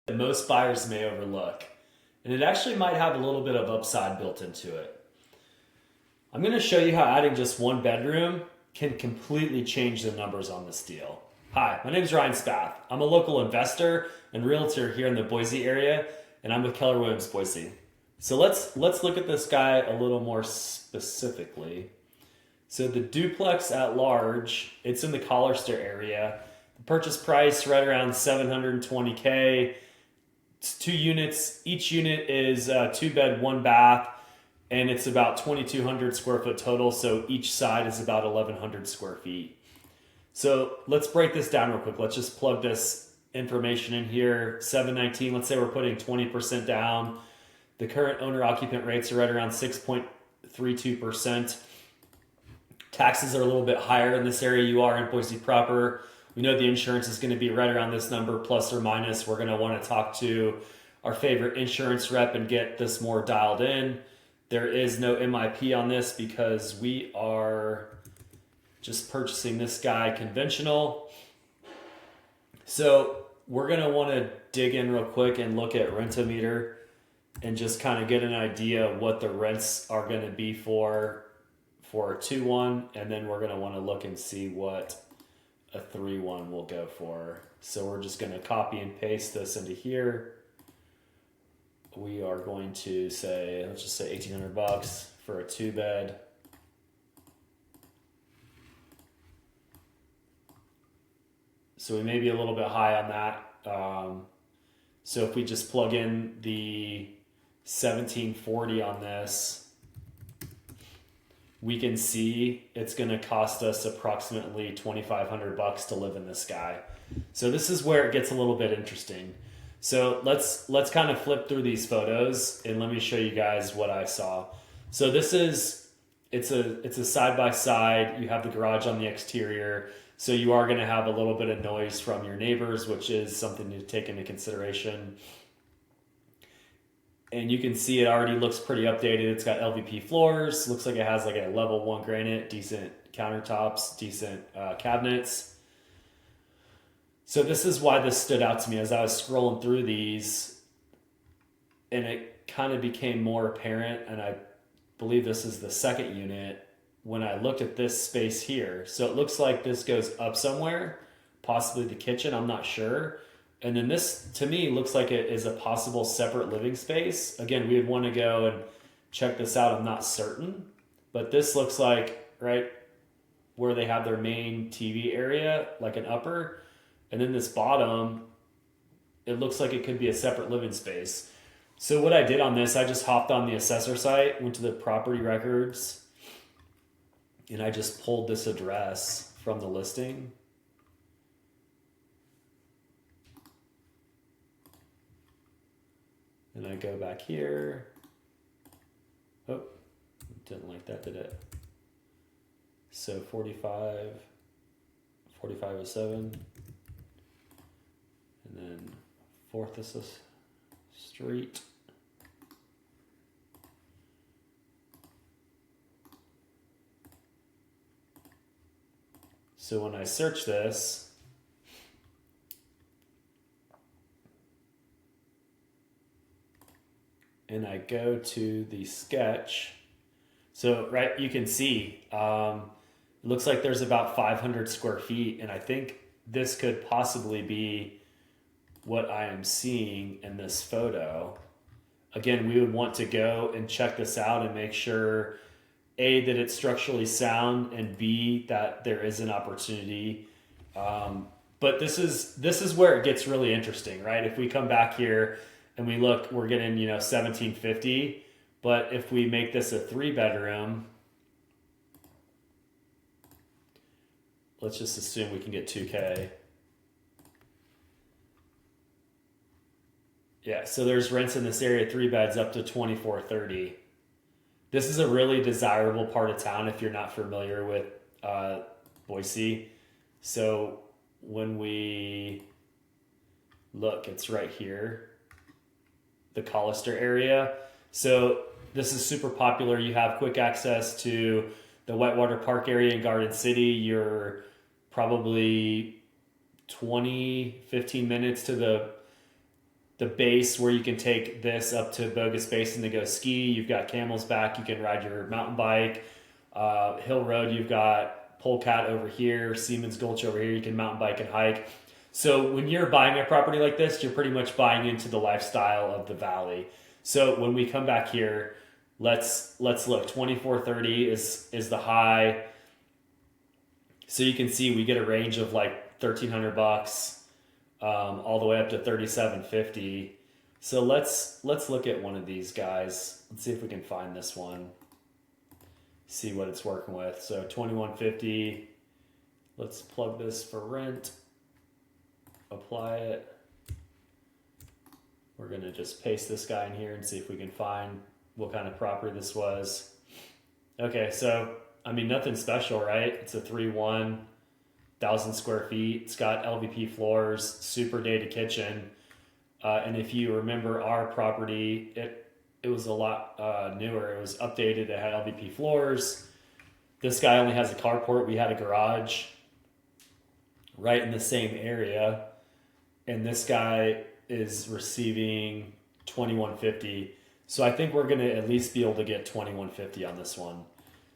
that most buyers may overlook, and it actually might have a little bit of upside built into it. I'm going to show you how adding just one bedroom can completely change the numbers on this deal. Hi, my name is Ryan Spath. I'm a local investor and realtor here in the Boise area, and I'm with Keller Williams Boise. So let's look at this guy a little more specifically. So the duplex at large, it's in the Collister area. The purchase price right around $720K. It's 2 units. Each unit is 2 bed, 1 bath, and it's about 2,200 square foot total. So each side is about 1,100 square feet. So let's break this down real quick. Let's just plug this information in here. 719. Let's say we're putting 20% down. The current owner occupant rates are right around 6.32%. Taxes are a little bit higher in this area you are in Boise proper. We know the insurance is going to be right around this number, plus or minus. We're going to want to talk to our favorite insurance rep and get this more dialed in. There is no MIP on this because we are just purchasing this guy conventional. So we're going to want to dig in real quick and look at Rent-O-Meter and just kind of get an idea of what the rents are going to be for a 2-1, and then we're going to want to look and see what a 3-1 will go for. So we're just going to copy and paste this into here. We are going to say, let's just say $1,800 for a 2-bed. So we may be a little bit high on that. So if we just plug in the 1740 on this, we can see it's going to cost us approximately $2,500 to live in this guy. So this is where it gets a little bit interesting. So let's kind of flip through these photos and let me show you guys what I saw. So this is it's a side by side. You have the garage on the exterior, so you are going to have a little bit of noise from your neighbors, which is something to take into consideration. And you can see it already looks pretty updated. It's got LVP floors. Looks like it has like a level 1 granite, decent countertops, decent cabinets. So this is why this stood out to me as I was scrolling through these, and it kind of became more apparent, and I believe this is the second unit, when I looked at this space here. So it looks like this goes up somewhere, possibly the kitchen, I'm not sure. And then this, to me, looks like it is a possible separate living space. Again, we would want to go and check this out. I'm not certain. But this looks like, right, where they have their main TV area, like an upper. And then this bottom, it looks like it could be a separate living space. So what I did on this, I just hopped on the assessor site, went to the property records, and I just pulled this address from the listing. And I go back here. Oh, didn't like that, did it? So 4507. And then 4th Street. So when I search this, and I go to the sketch, so right, you can see it looks like there's about 500 square feet, and I think this could possibly be what I am seeing in this photo. Again, we would want to go and check this out and make sure, A, that it's structurally sound, and B, that there is an opportunity. But this is where it gets really interesting, right? If we come back here and we look, we're getting, 1750. But if we make this a 3-bedroom, let's just assume we can get 2K. Yeah, so there's rents in this area, 3 beds up to 2430. This is a really desirable part of town if you're not familiar with Boise. So when we look, it's right here, the Collister area. So this is super popular. You have quick access to the Whitewater Park area in Garden City. You're probably 15 minutes to the the base where you can take this up to Bogus Basin to go ski. You've got Camel's Back, you can ride your mountain bike. Hill Road, you've got Polecat over here, Siemens Gulch over here, you can mountain bike and hike. So when you're buying a property like this, you're pretty much buying into the lifestyle of the valley. So when we come back here, let's look. 2430 is the high. So you can see we get a range of like $1,300 all the way up to $3,750. So let's look at one of these guys. Let's see if we can find this one. See what it's working with. So 2150. Let's plug this for rent. Apply it. We're gonna just paste this guy in here and see if we can find what kind of property this was. Okay, so I mean nothing special, right? It's a 3-1, 1,000 square feet. It's got LVP floors, super dated kitchen. And if you remember our property, it was a lot newer. It was updated. It had LVP floors. This guy only has a carport. We had a garage right in the same area. And this guy is receiving 2150. So I think we're going to at least be able to get 2150 on this one.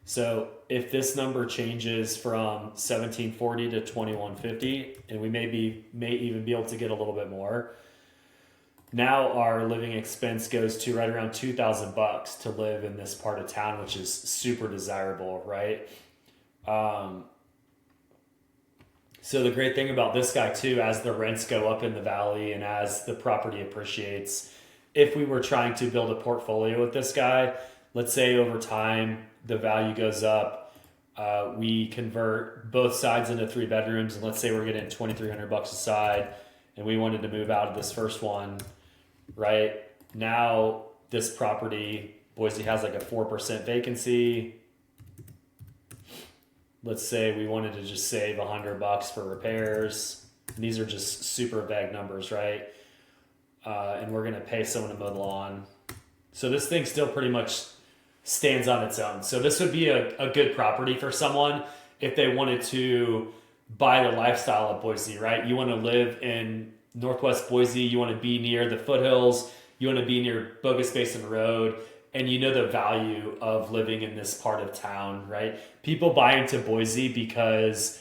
So if this number changes from 1740 to 2150, and we may even be able to get a little bit more, now our living expense goes to right around $2,000 to live in this part of town, which is super desirable, right? So the great thing about this guy too, as the rents go up in the valley and as the property appreciates, if we were trying to build a portfolio with this guy, let's say over time the value goes up, we convert both sides into 3 bedrooms, and let's say we're getting $2,300 a side, and we wanted to move out of this first one, right? Now this property, Boise has like a 4% vacancy. Let's say we wanted to just save $100 for repairs. And these are just super vague numbers, right? And we're gonna pay someone to mow the lawn. So this thing still pretty much stands on its own. So this would be a good property for someone if they wanted to buy the lifestyle of Boise, right? You want to live in North West Boise, you want to be near the foothills, you want to be near Bogus Basin Road, and you know the value of living in this part of town, right? People buy into Boise because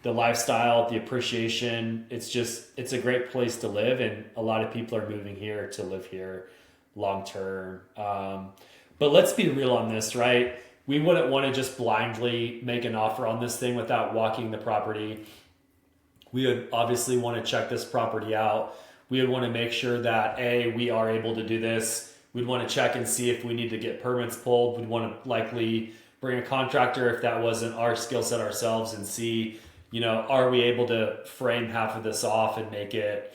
the lifestyle, the appreciation, it's a great place to live, and a lot of people are moving here to live here long term. But let's be real on this, right? We wouldn't want to just blindly make an offer on this thing without walking the property. We would obviously want to check this property out. We would want to make sure that we are able to do this. We'd want to check and see if we need to get permits pulled. We'd want to likely bring a contractor if that wasn't our skill set ourselves, and see, are we able to frame half of this off and make it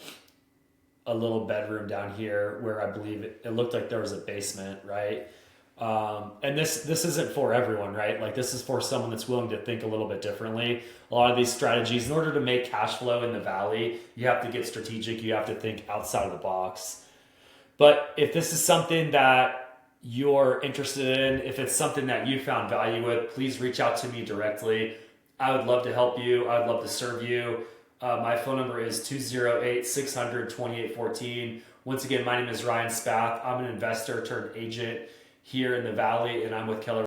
a little bedroom down here where I believe it looked like there was a basement, right? And this isn't for everyone, right? Like this is for someone that's willing to think a little bit differently. A lot of these strategies, in order to make cash flow in the valley, you have to get strategic. You have to think outside of the box. But if this is something that you're interested in, if it's something that you found value with, please reach out to me directly. I would love to help you. I would love to serve you. My phone number is 208-600-2814. Once again, my name is Ryan Spath. I'm an investor turned agent here in the valley, and I'm with Keller